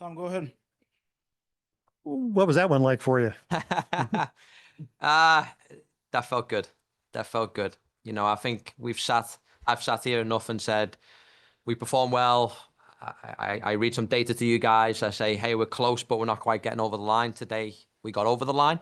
Tom, go ahead. What was that one like for you? That felt good. That felt good. You know, I think I've sat here enough and said, we perform well. I read some data to you guys. I say, hey, we're close, but we're not quite getting over the line. Today, we got over the line.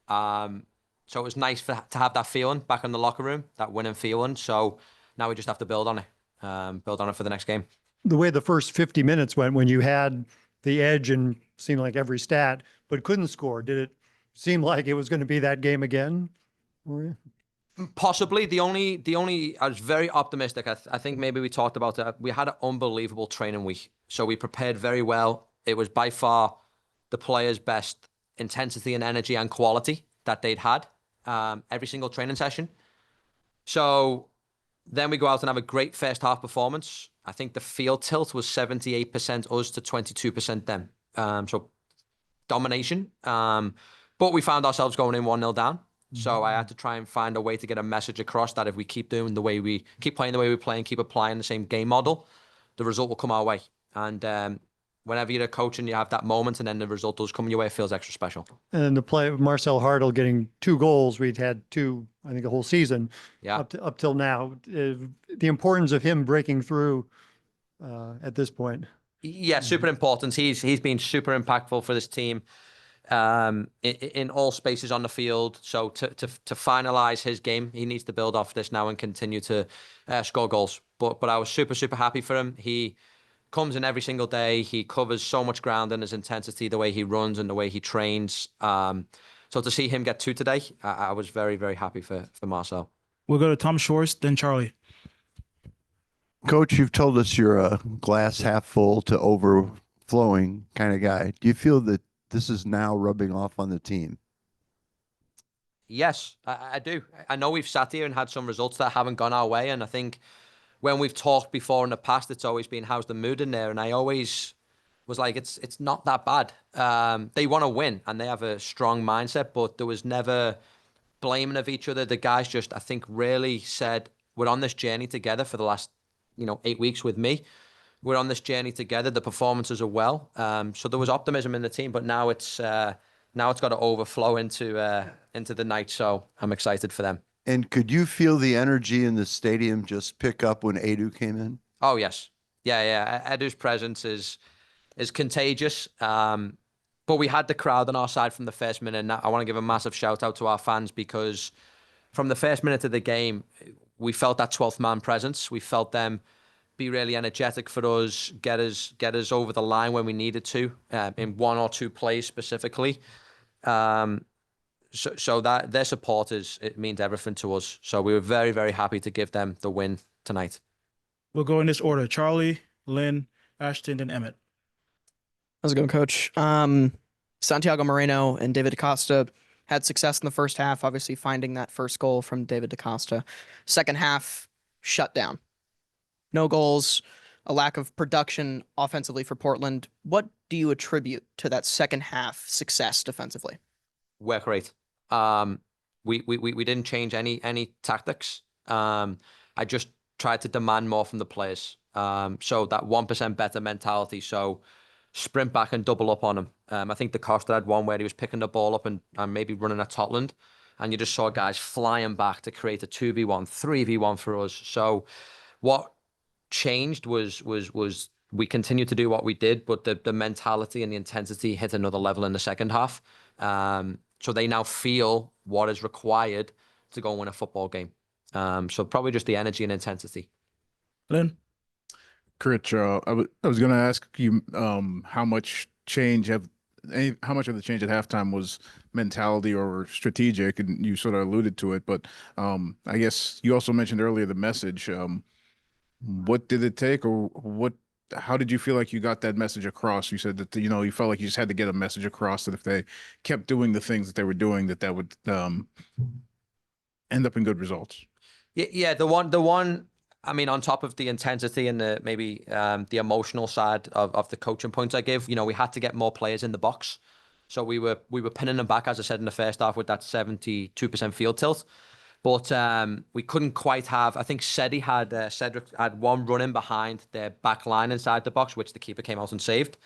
So it was nice to have that feeling back in the locker room, that winning feeling. So now we just have to build on it for the next game. The way the first 50 minutes went when you had the edge and seemed like every stat, but couldn't score, did it seem like it was going to be that game again? Possibly. The only I was very optimistic. I think maybe we talked about that. We had an unbelievable training week. So we prepared very well. It was by far the players' best intensity and energy and quality that they'd had every single training session. So then we go out and have a great first half performance. I think the field tilt was 78% us to 22% them. So domination. But we found ourselves going in 1-0 down. So I had to try and find a way to get a message across that if we keep doing the way we keep playing the way we play and keep applying the same game model, the result will come our way. And whenever you're a coach and you have that moment and then the result does come your way, it feels extra special. And the play of Marcel Hartel getting 2 goals, we'd had 2, I think, the whole season up till now. The importance of him breaking through at this point. Yeah, super important. He's been super impactful for this team. In all spaces on the field. So to finalize his game, he needs to build off this now and continue to score goals. But I was super happy for him. He comes in every single day. He covers so much ground in his intensity, the way he runs and the way he trains. So to see him get 2 today, I was very happy for Marcel. We'll go to Tom Schwartz, then Charlie. Coach, you've told us you're a glass half full to overflowing kind of guy. Do you feel that this is now rubbing off on the team? Yes, I do. I know we've sat here and had some results that haven't gone our way. And I think when we've talked before in the past, it's always been, how's the mood in there? And I always was like, it's not that bad. They want to win and they have a strong mindset, but there was never blaming of each other. The guys just, I think, really said, we're on this journey together for the last, 8 weeks with me. We're on this journey together. The performances are well. So there was optimism in the team, but now it's got to overflow into the night. So I'm excited for them. And could you feel the energy in the stadium just pick up when Edu came in? Oh yes, yeah. Edu's presence is contagious. But we had the crowd on our side from the first minute. And I want to give a massive shout out to our fans because from the first minute of the game, we felt that 12th man presence. We felt them be really energetic for us, get us over the line when we needed to, in 1 or 2 plays specifically. So that their support it means everything to us. So we were very happy to give them the win tonight. We'll go in this order: Charlie, Lynn, Ashton, and Emmett. How's it going, Coach? Santiago Moreno and David DaCosta had success in the first half, obviously finding that first goal from David DaCosta. Second half, shut down. No goals, a lack of production offensively for Portland. What do you attribute to that second half success defensively? Work rate. We didn't change any tactics. I just tried to demand more from the players. So that 1% better mentality. So sprint back and double up on him. I think DaCosta had one where he was picking the ball up and maybe running at Totland. And you just saw guys flying back to create a 2v1, 3v1 for us. So what changed was we continued to do what we did, but the mentality and the intensity hit another level in the second half. So they now feel what is required to go and win a football game. So probably just the energy and intensity. Lynn? Critch, I was going to ask you how much of the change at halftime was mentality or strategic, and you sort of alluded to it, but I guess you also mentioned earlier the message. What did it take, or how did you feel like you got that message across? You said that, you felt like you just had to get a message across that if they kept doing the things that they were doing, that would end up in good results. Yeah. The one, I mean, on top of the intensity and the emotional side of the coaching points I give, we had to get more players in the box. So we were pinning them back, as I said in the first half, with that 72% field tilt. But we couldn't quite have, I think Cedric had one run in behind their back line inside the box, which the keeper came out and saved.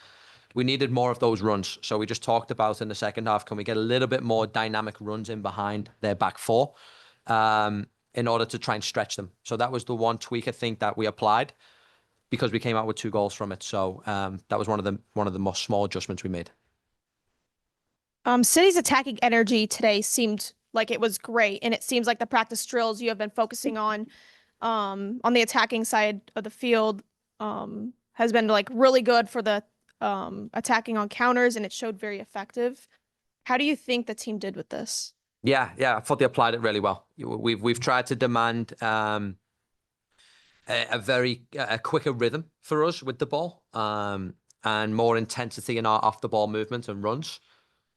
we needed more of those runs. So we just talked about in the second half, can we get a little bit more dynamic runs in behind their back four in order to try and stretch them. So that was the one tweak I think that we applied because we came out with 2 goals from it. So that was one of the most small adjustments we made. City's attacking energy today seemed like it was great, and it seems like the practice drills you have been focusing on the attacking side of the field has been like really good for the attacking on counters, and it showed very effective. How do you think the team did with this? Yeah, I thought they applied it really well. We've tried to demand a quicker rhythm for us with the ball and more intensity in our off the ball movement and runs.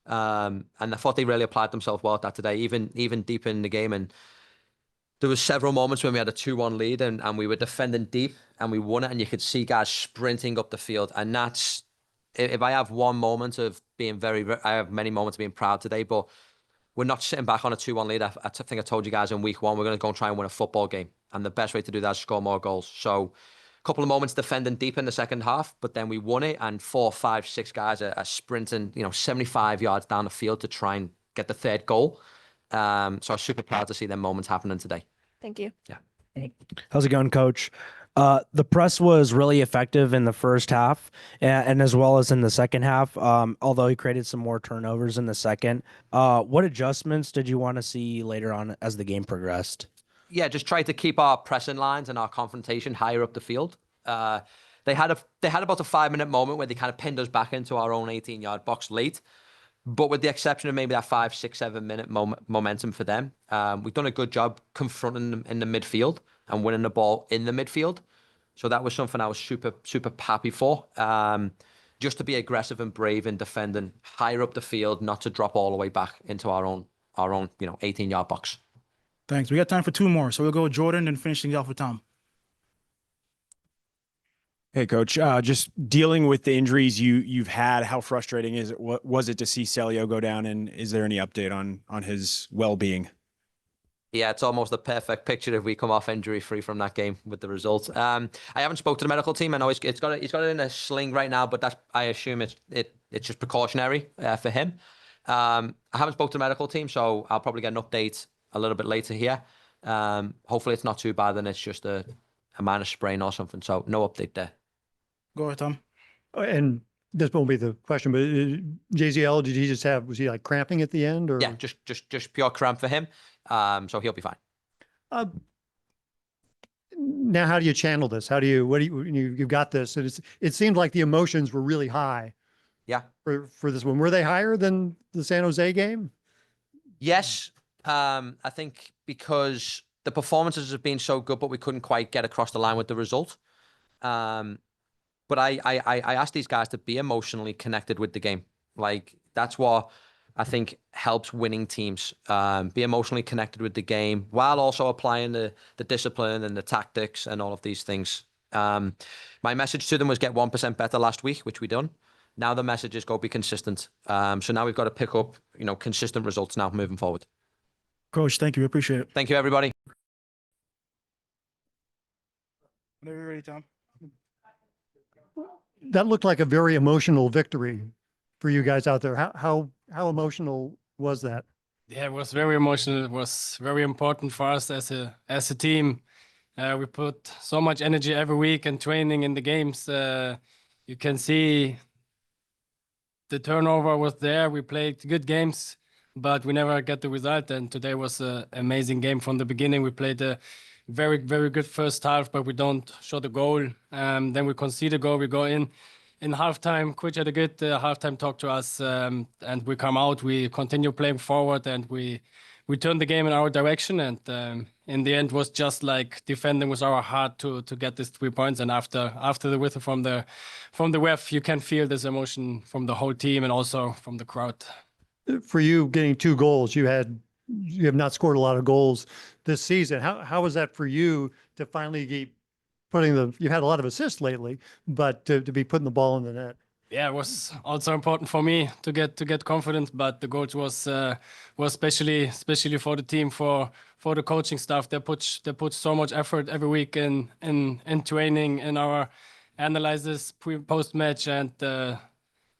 And I thought they really applied themselves well at that today, even deep in the game. And there was several moments when we had a 2-1 lead and we were defending deep and we won it, and you could see guys sprinting up the field. And that's, if I have one moment of being I have many moments of being proud today, but we're not sitting back on a 2-1 lead. I think I told you guys in week 1, we're going to go and try and win a football game. And the best way to do that is score more goals. So a couple of moments defending deep in the second half, but then we won it, and 4, 5, 6 guys are sprinting, 75 yards down the field to try and get the 3rd goal. So I was super proud to see them moments happening today. Thank you. Yeah. How's it going, Coach? The press was really effective in the first half and as well as in the second half, although he created some more turnovers in the second. What adjustments did you want to see later on as the game progressed? Yeah, just try to keep our pressing lines and our confrontation higher up the field. They had about a 5-minute moment where they kind of pinned us back into our own 18-yard box late. But with the exception of maybe that 5, 6, 7-minute momentum for them, we've done a good job confronting them in the midfield and winning the ball in the midfield. So that was something I was super, super happy for. Just to be aggressive and brave in defending higher up the field, not to drop all the way back into our own 18-yard box. Thanks. We got time for 2 more. So we'll go with Jordan and finish things off with Tom. Hey, Coach, just dealing with the injuries you've had, how frustrating is it? What was it to see Celio go down, and is there any update on his well-being? Yeah, it's almost a perfect picture if we come off injury-free from that game with the results. I haven't spoke to the medical team. I know he's got it in a sling right now, but I assume it's just precautionary for him. I haven't spoke to the medical team, so I'll probably get an update a little bit later here. Hopefully it's not too bad, and it's just a minor sprain or something. So no update there. Go ahead, Tom. And this won't be the question, but JZL, was he like cramping at the end, or? Yeah, just pure cramp for him. So he'll be fine. Now, how do you channel this? You've got this, and it seemed like the emotions were really high. Yeah. For this one, were they higher than the San Jose game? Yes. I think because the performances have been so good, but we couldn't quite get across the line with the result. But I asked these guys to be emotionally connected with the game. Like, that's what I think helps winning teams. Be emotionally connected with the game while also applying the discipline and the tactics and all of these things. My message to them was get 1% better last week, which we done. Now the message is go be consistent. So now we've got to pick up, consistent results now moving forward. Coach, thank you. Appreciate it. Thank you, everybody. Whenever you're ready, Tom. That looked like a very emotional victory for you guys out there. How emotional was that? Yeah, it was very emotional. It was very important for us as a team. We put so much energy every week and training in the games. You can see the turnover was there. We played good games, but we never get the result. And today was an amazing game from the beginning. We played a very, very good first half, but we don't show the goal. Then we concede a goal. We go in halftime. Critch had a good halftime talk to us, and we come out. We continue playing forward, and we turned the game in our direction. And in the end, was just like defending with our heart to get these 3 points. And after the whistle from the ref, you can feel this emotion from the whole team and also from the crowd. For you, getting 2 goals, you have not scored a lot of goals this season. How was that for you to finally keep putting you've had a lot of assists lately, but to be putting the ball in the net? Yeah, it was also important for me to get confidence, but the goals was especially for the team, for the coaching staff. They put so much effort every week in training, in our analysis post match, and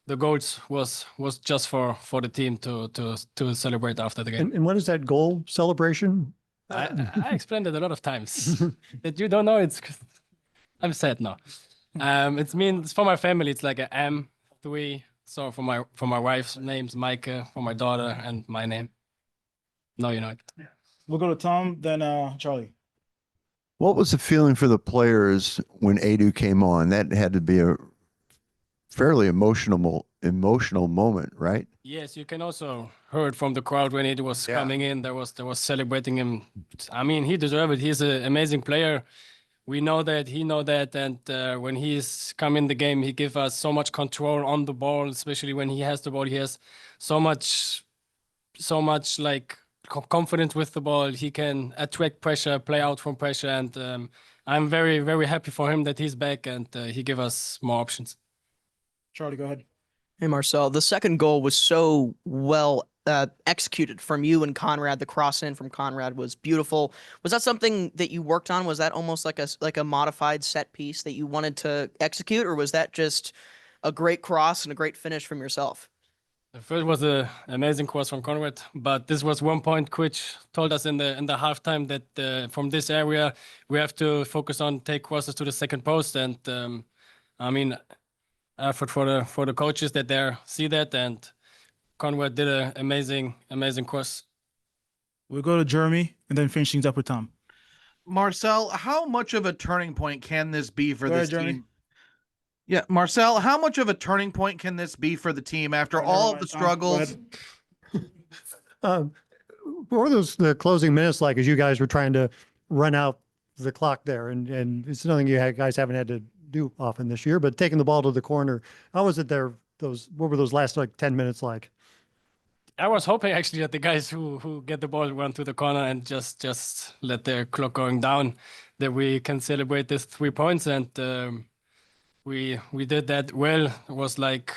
the goals was just for the team to celebrate after the game. And what is that goal celebration? I explained it a lot of times. That you don't know, I'm sad now. It means for my family, it's like a M3. So for my wife's name's Micah, for my daughter, and my name. No, you know it. We'll go to Tom, then Charlie. What was the feeling for the players when Edu came on? That had to be a fairly emotional moment, right? Yes, you can also heard from the crowd when he was coming in. There was celebrating him. I mean, he deserved it. He's an amazing player. We know that, he know that, and when he's come in the game, he give us so much control on the ball, especially when he has the ball. He has so much like confidence with the ball. He can attract pressure, play out from pressure, and I'm very, very happy for him that he's back and he give us more options. Charlie, go ahead. Hey, Marcel, the second goal was so well executed from you and Conrad. The cross in from Conrad was beautiful. Was that something that you worked on? Was that almost like a modified set piece that you wanted to execute, or was that just a great cross and a great finish from yourself? The first was an amazing cross from Conrad, but this was one point which told us in the halftime that from this area we have to focus on take crosses to the second post, and I mean, effort for the coaches that there see that, and Conrad did an amazing cross. We'll go to Jeremy and then finish things up with Tom. Marcel, how much of a turning point can this be for Go this ahead, Jeremy. team? Yeah, Marcel, how much of a turning point can this be for the team after all of the Tom, go struggles? ahead. What were the closing minutes like as you guys were trying to run out the clock there? And it's nothing guys haven't had to do often this year, but taking the ball to the corner, how was it there? What were those last like 10 minutes like? I was hoping actually that the guys who get the ball run to the corner and just let their clock going down, that we can celebrate this 3 points, and we did that well. It was like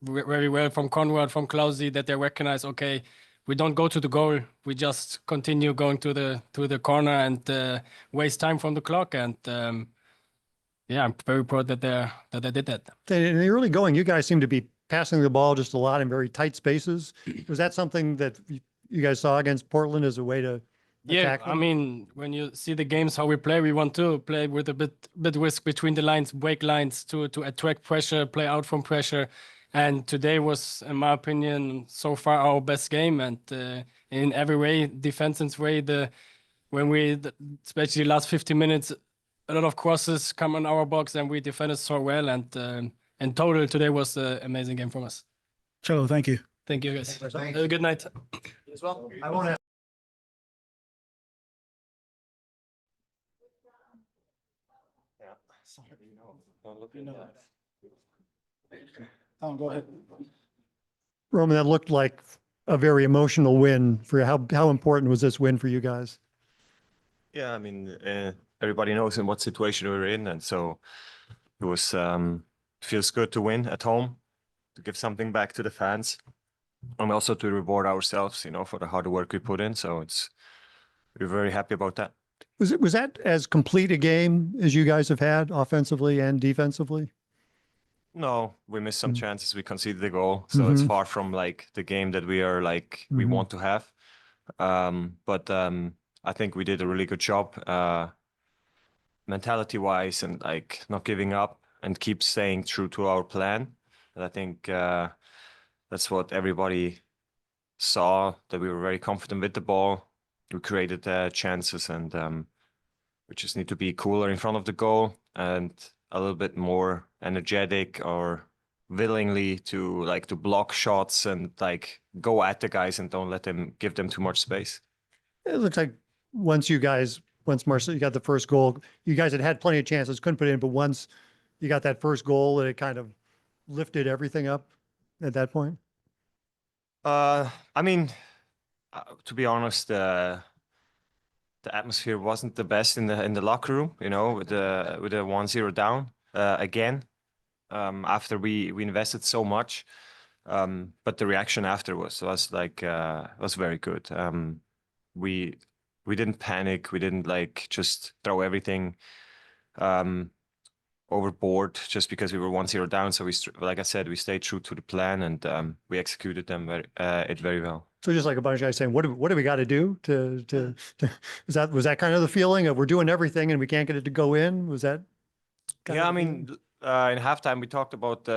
very well from Conrad, from Klausi, that they recognize, okay, we don't go to the goal, we just continue going to the corner and waste time from the clock, and yeah, I'm very proud that they did that. In the early going, you guys seem to be passing the ball just a lot in very tight spaces. Was that something that you guys saw against Portland as a way to attack them? I mean, when you see the games how we want to play with a bit risk between the lines, break lines to attract pressure, play out from pressure. And today was, in my opinion, so far our best game. And in every way, defensive way, especially last 50 minutes, a lot of crosses come on our box and we defended so well. And in total, today was an amazing game from us. Cello, thank you. Thank you, guys. Have a good night. As well. I won't have Tom, go ahead. Roman, that looked like a very emotional win for you. How important was this win for you guys? Yeah, I mean, everybody knows in what situation we're in, and so it was feels good to win at home, to give something back to the fans, and also to reward ourselves, for the hard work we put in. So we're very happy about that. Was that as complete a game as you guys have had offensively and defensively? No, we missed some chances. We conceded the goal, so it's far from like the game that we are like we want to have. But I think we did a really good job, mentality-wise, and like not giving up and keep staying true to our plan. And I think that's what everybody saw, that we were very confident with the ball. We created chances, and we just need to be cooler in front of the goal and a little bit more energetic, or willingly to block shots and like go at the guys and don't let them give them too much space. It looks like once Marcel, you got the first goal, you guys had plenty of chances, couldn't put it in, but once you got that first goal, it kind of lifted everything up at that point. I mean, to be honest, the atmosphere wasn't the best in the locker room, with the 1-0 down again, after we invested so much. But the reaction after was very good. We didn't panic. We didn't just throw everything overboard just because we were 1-0 down. So like I said, we stayed true to the plan, and we executed it very well. So just like a bunch of guys saying, what do we got to do to was that kind of the feeling of we're doing everything and we can't get it to go in? Was that? Yeah, I mean, in halftime we talked about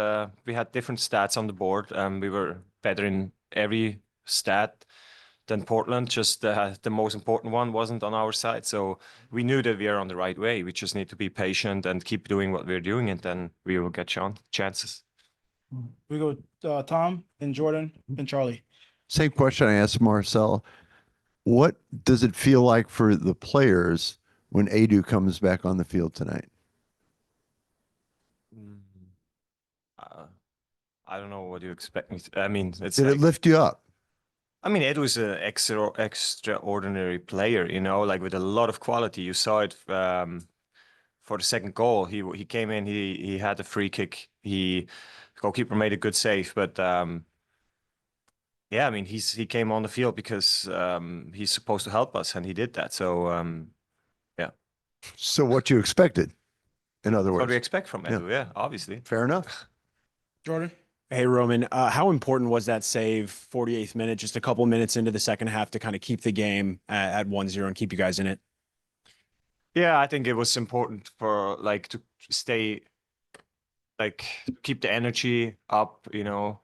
we had different stats on the board. We were better in every stat than Portland. Just the most important one wasn't on our side. So we knew that we are on the right way. We just need to be patient and keep doing what we're doing, and then we will get chances. We go Tom and Jordan and Charlie. Same question I asked Marcel. What does it feel like for the players when Edu comes back on the field tonight? I don't know what you expect me to. I mean, it's Did it lift you up? I mean, Ed was an extraordinary player, you know, like with a lot of quality. You saw it for the second goal. He came in, he had a free kick. The goalkeeper made a good save, but yeah, I mean, he came on the field because he's supposed to help us, and he did that. So yeah. So what you expected, in other words? What we expect from Edu, yeah, obviously. Fair enough. Jordan. Hey, Roman, how important was that save, 48th minute, just a couple minutes into the second half to kind of keep the game at 1-0 and keep you guys in it? Yeah, I think it was important for like to stay, like keep the energy up, you know.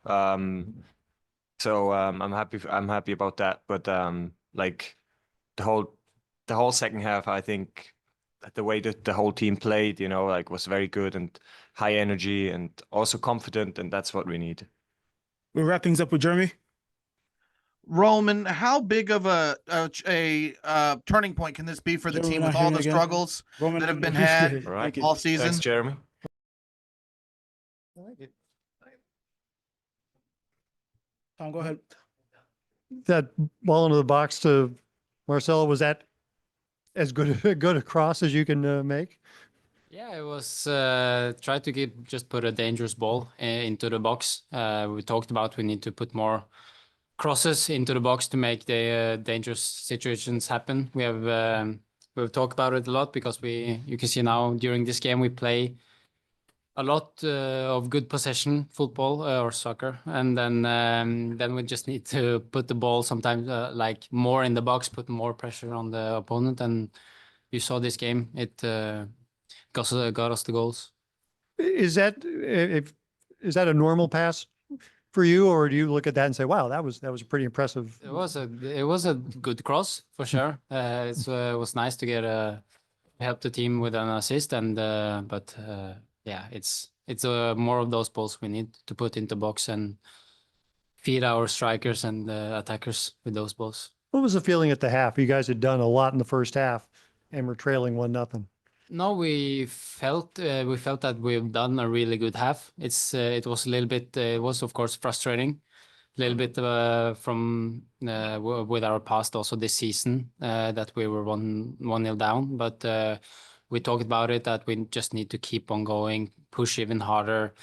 So I'm happy about that. But like the whole second half, I think the way that the whole team played, you know, like was very good and high energy and also confident, and that's what we need. We'll wrap things up with Jeremy. Roman, how big of a turning point can this be for the Jeremy, team not with all hearing the again. struggles Roman, that have been appreciate had it. All right. Thank you. all season? Thanks, Jeremy. Tom, go ahead. That ball into the box to Marcelo, was that as good a cross as you can make? Yeah, it was try to just put a dangerous ball into the box. We talked about we need to put more crosses into the box to make the dangerous situations happen. We've talked about it a lot because you can see now during this game we play a lot of good possession football or soccer, and then we just need to put the ball sometimes like more in the box, put more pressure on the opponent, and you saw this game it got us the goals. Is that a normal pass for you, or do you look at that and say, "Wow, that was pretty impressive"? It was a good cross for sure. It was nice to get help the team with an assist, and but yeah, it's more of those balls we need to put into box and feed our strikers and attackers with those balls. What was the feeling at the half? You guys had done a lot in the first half, and we're trailing 1-0. No, we felt that we've done a really good half. It was a little bit. It was of course frustrating, a little bit from with our past also this season that we were 1-0 down. But we talked about it that we just need to keep on going, push even harder,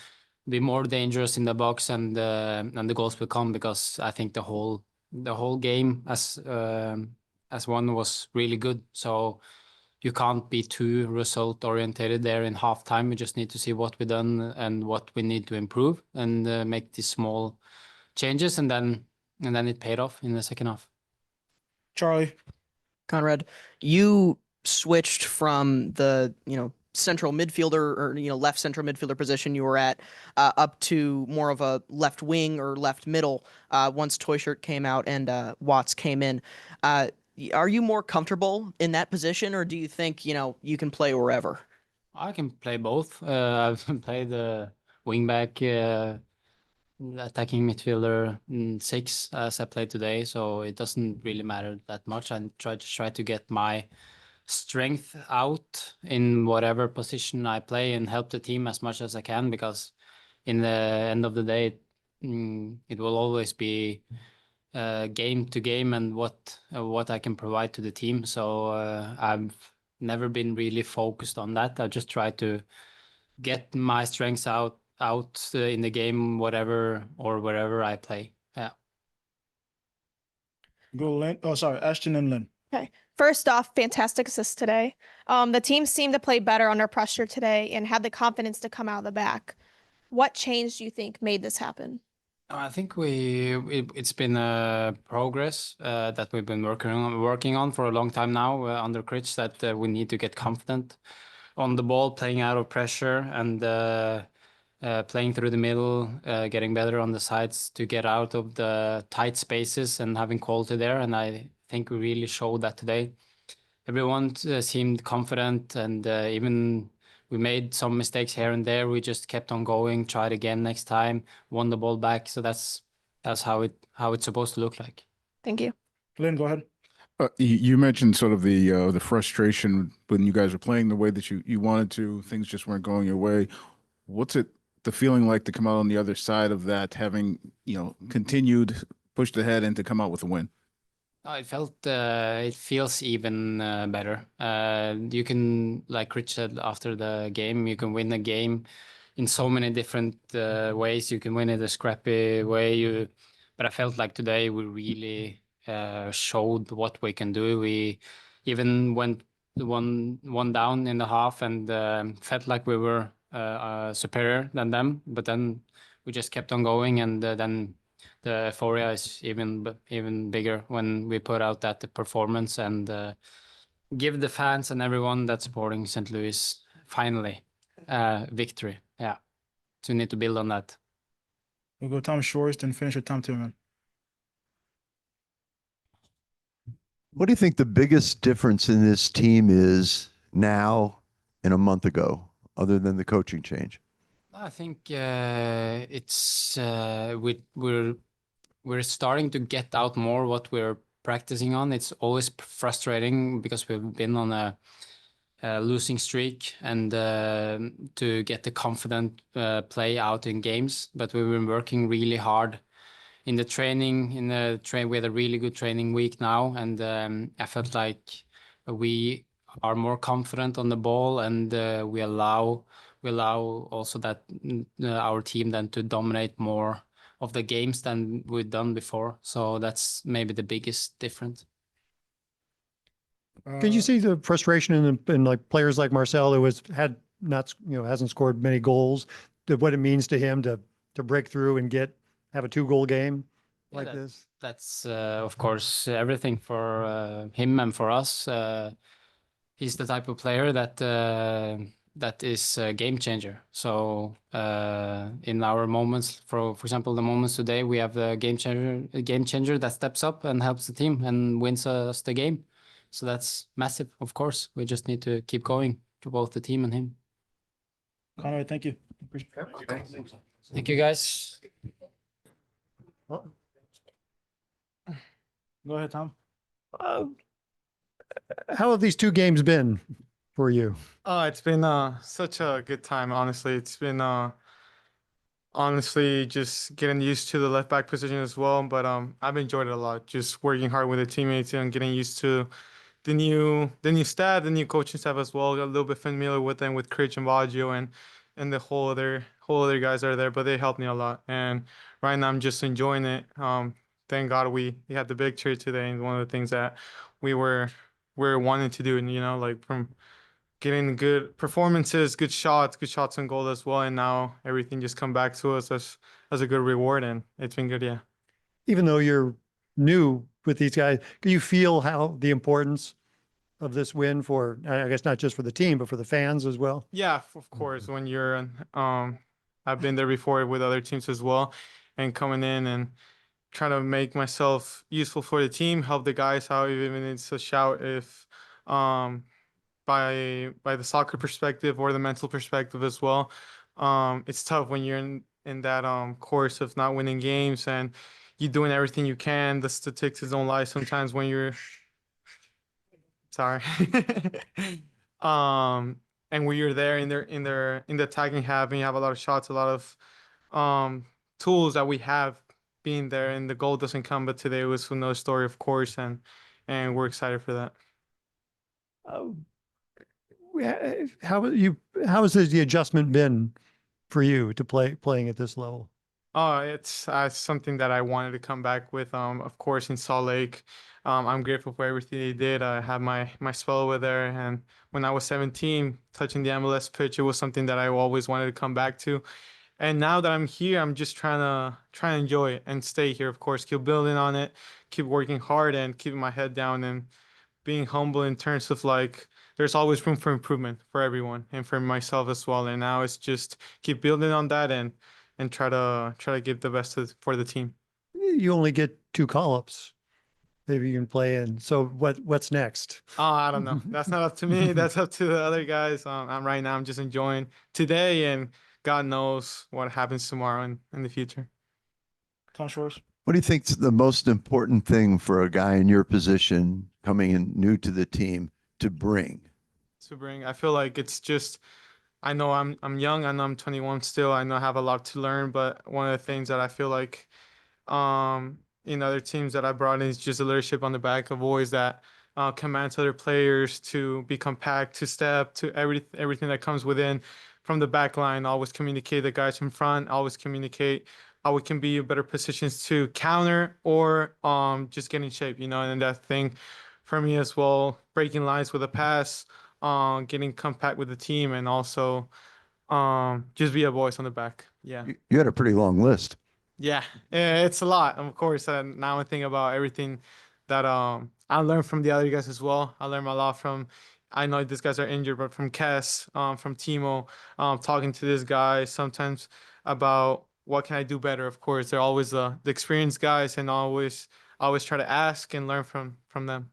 be more dangerous in the box, and the goals will come, because I think the whole game as one was really good. So you can't be too result oriented there in halftime. We just need to see what we've done and what we need to improve, and make these small changes, and then it paid off in the second half. Charlie. Conrad, you switched from the central midfielder or left central midfielder position you were at up to more of a left wing or left middle once Toyshirt came out and Watts came in. Are you more comfortable in that position, or do you think you can play wherever? I can play both. I've played the wingback, attacking midfielder 6 as I played today, so it doesn't really matter that much. I try to get my strength out in whatever position I play and help the team as much as I can, because in the end of the day, it will always be game to game and what I can provide to the team. So I've never been really focused on that. I just try to get my strengths out in the game, whatever or wherever I play. Yeah. Go Lynn. Oh, sorry, Ashton and Lynn. Okay. First off, fantastic assist today. The team seemed to play better under pressure today and had the confidence to come out of the back. What change do you think made this happen? I think it's been a progress that we've been working on for a long time now under Critch, that we need to get confident on the ball, playing out of pressure, and playing through the middle, getting better on the sides to get out of the tight spaces and having quality there. And I think we really showed that today. Everyone seemed confident, and even we made some mistakes here and there. We just kept on going, tried again next time, won the ball back. So that's how it's supposed to look like. Thank you. Lynn, go ahead. You mentioned sort of the frustration when you guys were playing the way that you wanted to, things just weren't going your way. What's the feeling like to come out on the other side of that, having, continued, pushed ahead, and to come out with a win? It feels even better. You can, like Rich said after the game, you can win a game in so many different ways. You can win it a scrappy way. But I felt like today we really showed what we can do. We even went one down in the half and felt like we were superior than them. But then we just kept on going, and then the euphoria is even bigger when we put out that performance and give the fans and everyone that's supporting St. Louis finally victory. Yeah, so we need to build on that. We'll go Tom Schwartz and finish with Tom Tillman. What do you think the biggest difference in this team is now and a month ago, other than the coaching change? I think it's we're starting to get out more what we're practicing on. It's always frustrating because we've been on a losing streak, and to get the confident play out in games. But we've been working really hard in the training. We had a really good training week now, and I felt like we are more confident on the ball, and we allow also that our team then to dominate more of the games than we've done before. So that's maybe the biggest difference. Can you see the frustration in like players like Marcel, who hasn't scored many goals, what it means to him to break through and have a 2-goal game like this? That's of course everything for him and for us. He's the type of player that is a game changer. So in our moments, for example, the moments today, we have a game changer that steps up and helps the team and wins us the game. So that's massive. Of course, we just need to keep going for both the team and him. Conrad, thank you. Thank you, guys. Go ahead, Tom. How have these 2 games been for you? It's been such a good time, honestly. It's been honestly just getting used to the left back position as well. But I've enjoyed it a lot, just working hard with the teammates and getting used to the new staff, the new coaching staff as well. Got a little bit familiar with them, with Critch and Baggio and the whole other guys are there, but they helped me a lot. And right now I'm just enjoying it. Thank God we had the victory today, and one of the things that we're wanting to do, and like from getting good performances, good shots on goal as well, and now everything just come back to us as a good reward, and it's been good. Yeah. Even though you're new with these guys, can you feel how the importance of this win for, I guess, not just for the team, but for the fans as well? Yeah, of course. When you're, I've been there before with other teams as well, and coming in and trying to make myself useful for the team, help the guys out, even it's a shout if, by the soccer perspective or the mental perspective as well. It's tough when you're in that course of not winning games, and you're doing everything you can. The statistics don't lie sometimes when you're sorry. And when you're there in the attacking half, and you have a lot of shots, a lot of tools that we have being there, and the goal doesn't come. But today was another story, of course, and we're excited for that. How has the adjustment been for you to playing at this level? Oh, it's something that I wanted to come back with. Of course, in Salt Lake, I'm grateful for everything they did. I had my spell over there, and when I was 17, touching the MLS pitch, it was something that I always wanted to come back to. And now that I'm here, I'm just trying to enjoy it and stay here. Of course, keep building on it, keep working hard, and keeping my head down and being humble in terms of like there's always room for improvement for everyone and for myself as well. And now it's just keep building on that and try to give the best for the team. You only get 2 call-ups. Maybe you can play in. So what's next? Oh, I don't know. That's not up to me. That's up to the other guys. I'm just enjoying today, and God knows what happens tomorrow and in the future. Tom Shores. What do you think's the most important thing for a guy in your position coming in new to the team to bring? I feel like it's just I know I'm young. I know I'm 21 still. I know I have a lot to learn, but one of the things that I feel like in other teams that I brought in is just a leadership on the back of always that commands other players to be compact, to step, to everything that comes within from the back line. Always communicate the guys in front. Always communicate how we can be in better positions to counter or just get in shape, you know. And that thing for me as well, breaking lines with a pass, getting compact with the team, and also just be a voice on the back. Yeah. You had a pretty long list. Yeah, it's a lot, of course. And now I think about everything that I learned from the other guys as well. I learned a lot from, I know these guys are injured, but from Kes, from Timo, talking to this guy sometimes about what can I do better. Of course, they're always the experienced guys, and always try to ask and learn from them.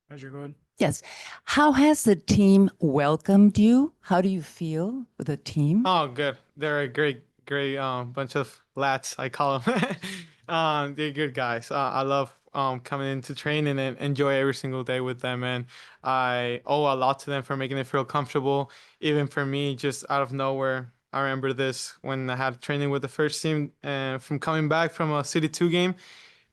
Measure, go ahead. Yes. How has the team welcomed you? How do you feel with the team? Oh, good. They're a great bunch of lads, I call them. They're good guys. I love coming into training and enjoy every single day with them, and I owe a lot to them for making it feel comfortable. Even for me, just out of nowhere, I remember this when I had training with the first team from coming back from a City 2 game,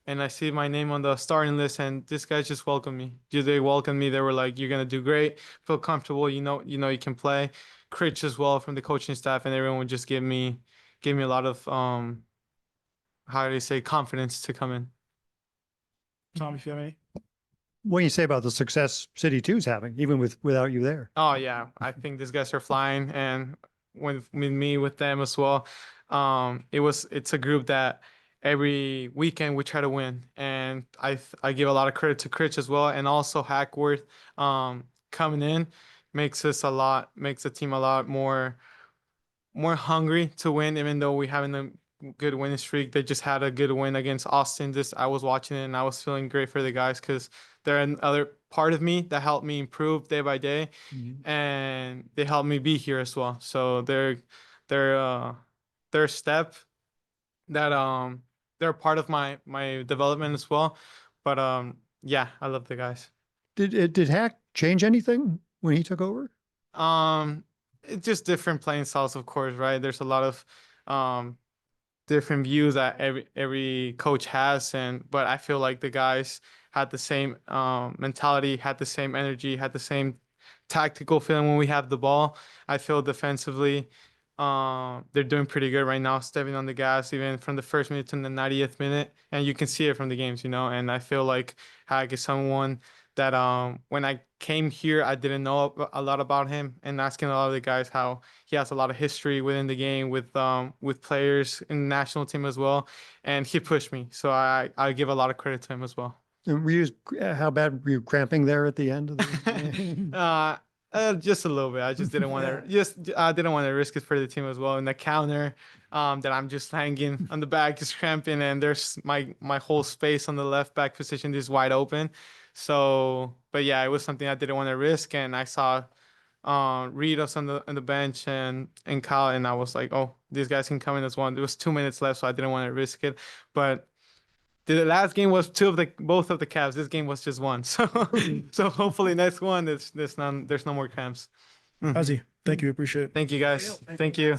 and I see my name on the starting list, and this guy just welcomed me. They welcomed me. They were like, "You're gonna do great. Feel comfortable. You know you can play." Critch as well from the coaching staff, and everyone would just give me a lot of how do you say, confidence to come in. Tom, if you have any. What do you say about the success City 2's having, even without you there? Oh yeah, I think these guys are flying, and with me with them as well. It's a group that every weekend we try to win, and I give a lot of credit to Critch as well, and also Hackworth coming in makes the team a lot more hungry to win, even though we having a good winning streak. They just had a good win against Austin. I was watching it, and I was feeling great for the guys because they're another part of me that helped me improve day by day, and they helped me be here as well. So they're a step that they're part of my development as well. But yeah, I love the guys. Did Hack change anything when he took over? It's just different playing styles, of course, right? There's a lot of different views that every coach has, but I feel like the guys had the same mentality, had the same energy, had the same tactical feeling when we have the ball. I feel defensively, they're doing pretty good right now, stepping on the gas even from the first minute to the 90th minute, and you can see it from the games, you know. And I feel like Hack is someone that when I came here, I didn't know a lot about him, and asking a lot of the guys how he has a lot of history within the game with players in the national team as well, and he pushed me. So I give a lot of credit to him as well. And how bad were you cramping there at the end of the game? Just a little bit. I just didn't want to I didn't want to risk it for the team as well. In the counter, that I'm just hanging on the back, just cramping, and there's my whole space on the left back position is wide open. So, but yeah, it was something I didn't want to risk, and I saw Ritos on the bench and Kyle, and I was like, oh, these guys can come in as one. There was 2 minutes left, so I didn't want to risk it. But the last game was both of the Cavs. This game was just one. So so hopefully next one there's no more cramps. Ozzy, thank you. Appreciate it. Thank you guys. Thank you.